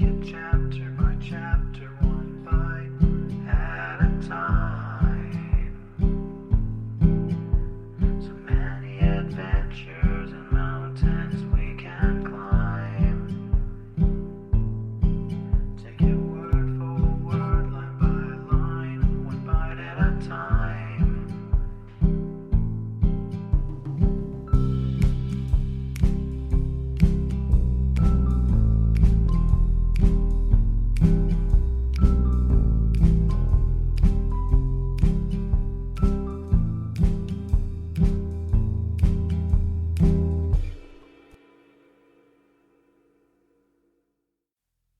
it chapter by chapter, one bite at a time. So many adventures and mountains we can climb. Take it word for word, line by line, one bite at a time.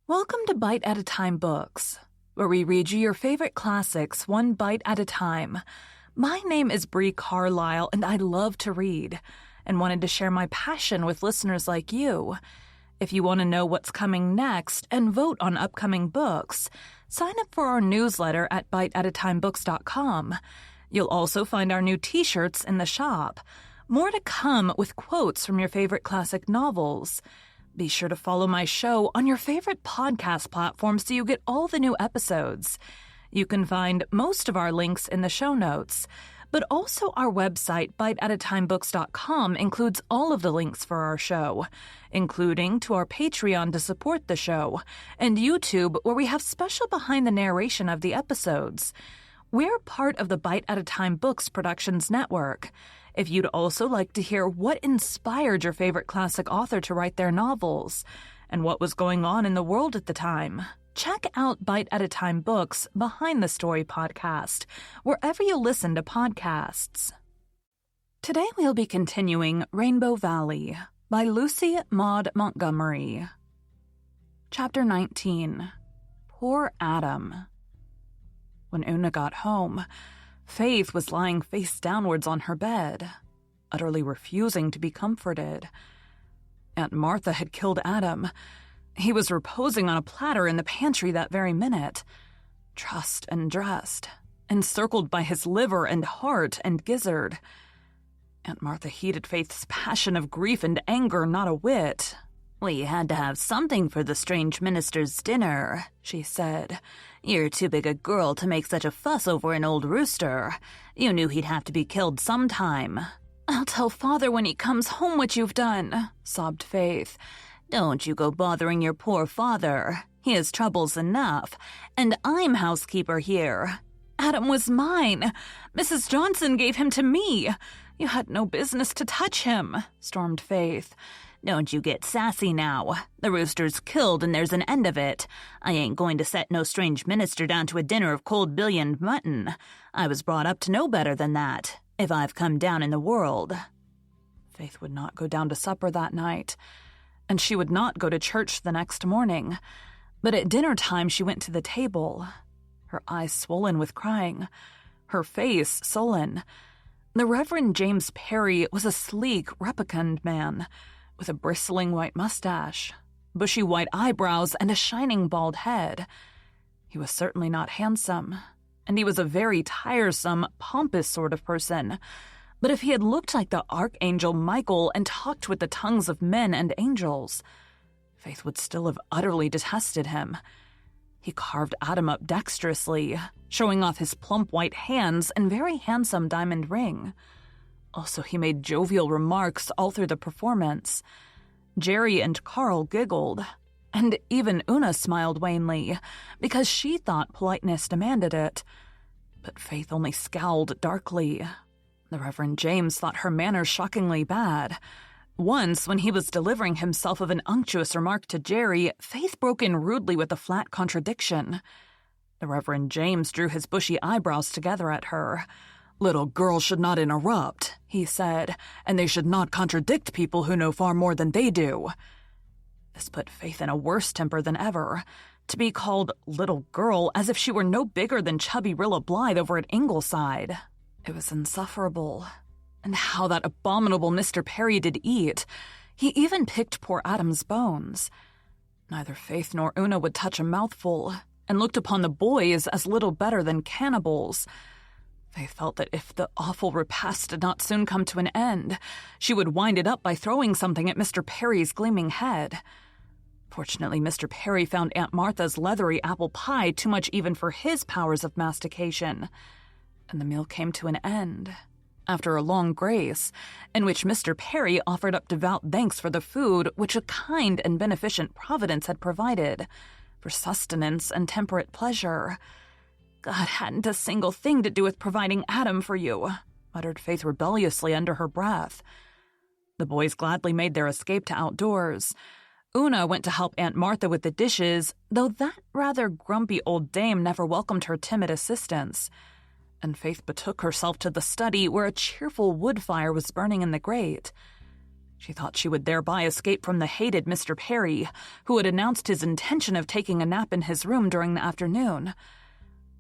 Welcome to Bite at a Time Books, where we read you your favorite classics one bite at a time. My name is Bree Carlisle, and I love to read, and wanted to share my passion with listeners like you. If you want to know what's coming next and vote on upcoming books, sign up for our newsletter at biteatatimebooks.com. You'll also find our new t-shirts in the shop. More to come with quotes from your favorite classic novels. Be sure to follow my show on your favorite podcast platform so you get all the new episodes. You can find most of our links in the show notes, but also our website, biteatatimebooks.com, includes all of the links for our show, including to our Patreon to support the show, and YouTube, where we have special behind the narration of the episodes. We're part of the Bite at a Time Books Productions Network. If you'd also like to hear what inspired your favorite classic author to write their novels, and what was going on in the world at the time, check out Bite at a Time Books Behind the Story podcast, wherever you listen to podcasts. Today we'll be continuing Rainbow Valley by Lucy Maud Montgomery. Chapter 19. Poor Adam. When Una got home, Faith was lying face downwards on her bed, utterly refusing to be comforted. Aunt Martha had killed Adam. He was reposing on a platter in the pantry that very minute, trussed and dressed, encircled by his liver and heart and gizzard. Aunt Martha heeded Faith's passion of grief and anger not a whit. "We had to have something for the strange minister's dinner," she said. "You're too big a girl to make such a fuss over an old rooster. You knew he'd have to be killed sometime." "I'll tell Father when he comes home what you've done," sobbed Faith. "Don't you go bothering your poor father. He has troubles enough, and I'm housekeeper here." "Adam was mine. Mrs. Johnson gave him to me. You had no business to touch him," stormed Faith. "Don't you get sassy now. The rooster's killed and there's an end of it. I ain't going to set no strange minister down to a dinner of cold billioned mutton. I was brought up to know better than that, if I've come down in the world." Faith would not go down to supper that night, and she would not go to church the next morning. But at dinner time she went to the table, her eyes swollen with crying, her face sullen. The Reverend James Perry was a sleek, rubicund man, with a bristling white mustache, bushy white eyebrows, and a shining bald head. He was certainly not handsome, and he was a very tiresome, pompous sort of person. But if he had looked like the Archangel Michael and talked with the tongues of men and angels, Faith would still have utterly detested him. He carved Adam up dexterously, showing off his plump white hands and very handsome diamond ring. Also, he made jovial remarks all through the performance. Jerry and Carl giggled, and even Una smiled wanly, because she thought politeness demanded it. But Faith only scowled darkly. The Reverend James thought her manners shockingly bad. Once, when he was delivering himself of an unctuous remark to Jerry, Faith broke in rudely with a flat contradiction. The Reverend James drew his bushy eyebrows together at her. "Little girls should not interrupt," he said, "and they should not contradict people who know far more than they do." This put Faith in a worse temper than ever. To be called little girl as if she were no bigger than chubby Rilla Blythe over at Ingleside. It was insufferable. And how that abominable Mr. Perry did eat. He even picked poor Adam's bones. Neither Faith nor Una would touch a mouthful, and looked upon the boys as little better than cannibals. Faith felt that if the awful repast did not soon come to an end, she would wind it up by throwing something at Mr. Perry's gleaming head. Fortunately, Mr. Perry found Aunt Martha's leathery apple pie too much even for his powers of mastication, and the meal came to an end. After a long grace, in which Mr. Perry offered up devout thanks for the food which a kind and beneficent Providence had provided, for sustenance and temperate pleasure. "God hadn't a single thing to do with providing Adam for you," muttered Faith rebelliously under her breath. The boys gladly made their escape to outdoors. Una went to help Aunt Martha with the dishes, though that rather grumpy old dame never welcomed her timid assistance. And Faith betook herself to the study where a cheerful wood fire was burning in the grate. She thought she would thereby escape from the hated Mr. Perry, who had announced his intention of taking a nap in his room during the afternoon.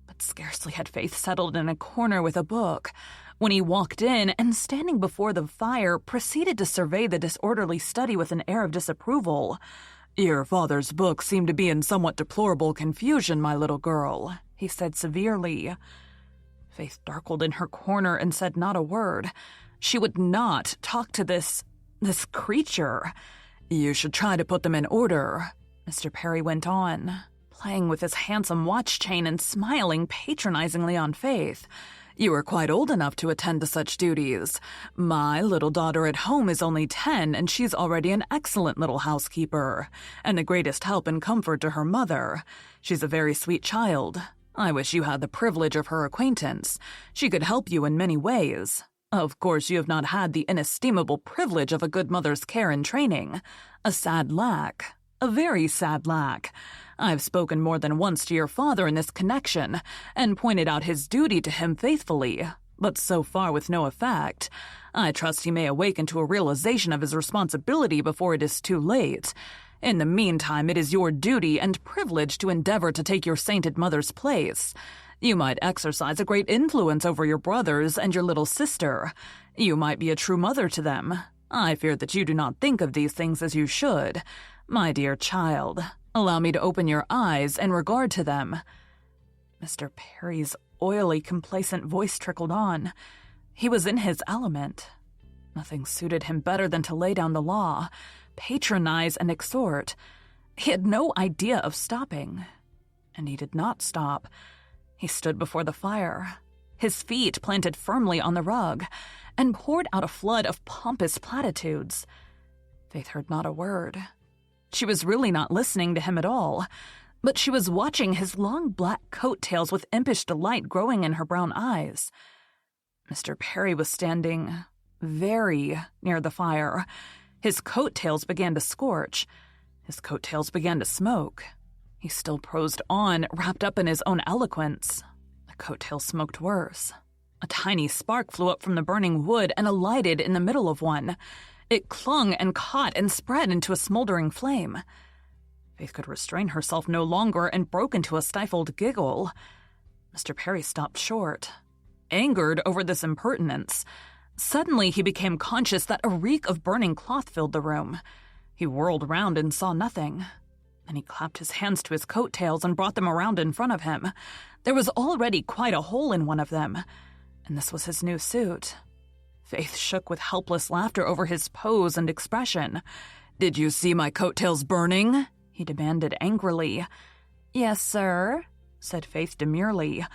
But scarcely had Faith settled in a corner with a book when he walked in and, standing before the fire, proceeded to survey the disorderly study with an air of disapproval. "Your father's books seem to be in somewhat deplorable confusion, my little girl," he said severely. Faith darkled in her corner and said not a word. She would not talk to this creature. "You should try to put them in order," Mr. Perry went on, playing with his handsome watch chain and smiling patronizingly on Faith. "You are quite old enough to attend to such duties. My little daughter at home is only 10, and she's already an excellent little housekeeper, and the greatest help and comfort to her mother. She's a very sweet child. I wish you had the privilege of her acquaintance. She could help you in many ways. Of course, you have not had the inestimable privilege of a good mother's care and training. A sad lack. A very sad lack. I've spoken more than once to your father in this connection, and pointed out his duty to him faithfully, but so far with no effect. I trust he may awaken to a realization of his responsibility before it is too late. In the meantime, it is your duty and privilege to endeavor to take your sainted mother's place. You might exercise a great influence over your brothers and your little sister. You might be a true mother to them. I fear that you do not think of these things as you should. My dear child, allow me to open your eyes in regard to them." Mr. Perry's oily, complacent voice trickled on. He was in his element. Nothing suited him better than to lay down the law, patronize and exhort. He had no idea of stopping. And he did not stop. He stood before the fire, his feet planted firmly on the rug, and poured out a flood of pompous platitudes. Faith heard not a word. She was really not listening to him at all, but she was watching his long black coat-tails with impish delight growing in her brown eyes. Mr. Perry was standing very near the fire. His coat-tails began to scorch. His coat-tails began to smoke. He still prosed on, wrapped up in his own eloquence. The coat-tails smoked worse. A tiny spark flew up from the burning wood and alighted in the middle of one. It clung and caught and spread into a smoldering flame. Faith could restrain herself no longer and broke into a stifled giggle. Mr. Perry stopped short, angered over this impertinence. Suddenly he became conscious that a reek of burning cloth filled the room. He whirled round and saw nothing. Then he clapped his hands to his coat-tails and brought them around in front of him. There was already quite a hole in one of them, and this was his new suit. Faith shook with helpless laughter over his pose and expression. "Did you see my coat-tails burning?" he demanded angrily. "Yes, sir," said Faith demurely.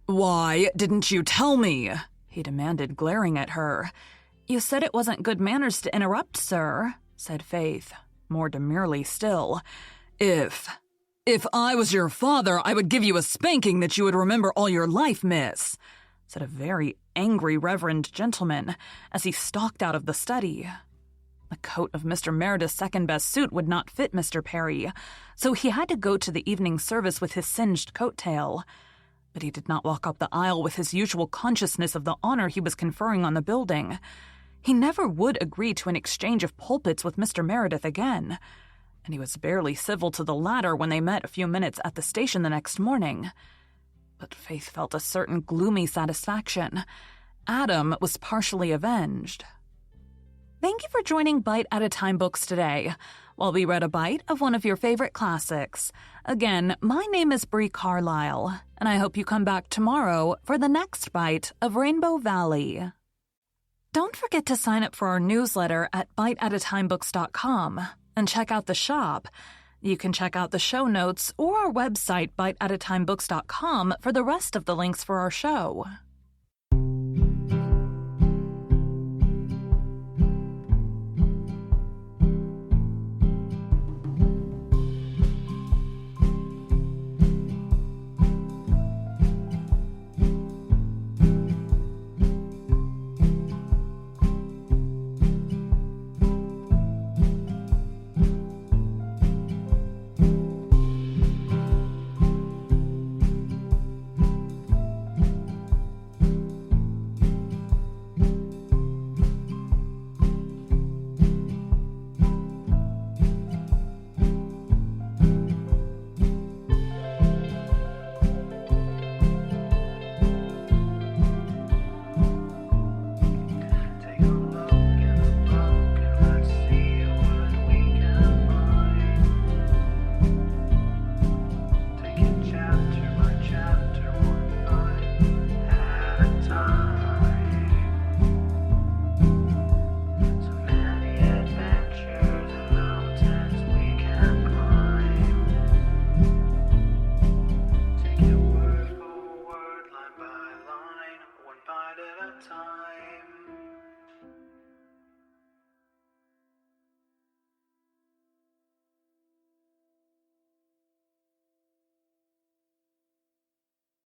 "Why didn't you tell me?" he demanded, glaring at her. "You said it wasn't good manners to interrupt, sir," said Faith, more demurely still. If I was your father, I would give you a spanking that you would remember all your life, miss," said a very angry reverend gentleman as he stalked out of the study. The coat of Mr. Meredith's second-best suit would not fit Mr. Perry, so he had to go to the evening service with his singed coat-tail. But he did not walk up the aisle with his usual consciousness of the honor he was conferring on the building. He never would agree to an exchange of pulpits with Mr. Meredith again, and he was barely civil to the latter when they met a few minutes at the station the next morning. But Faith felt a certain gloomy satisfaction. Adam was partially avenged. Thank you for joining Bite at a Time Books today, while we read a bite of one of your favorite classics. Again, my name is Bree Carlisle, and I hope you come back tomorrow for the next bite of Rainbow Valley. Don't forget to sign up for our newsletter at biteatatimebooks.com and check out the shop. You can check out the show notes or our website, biteatatimebooks.com, for the rest of the links for our show.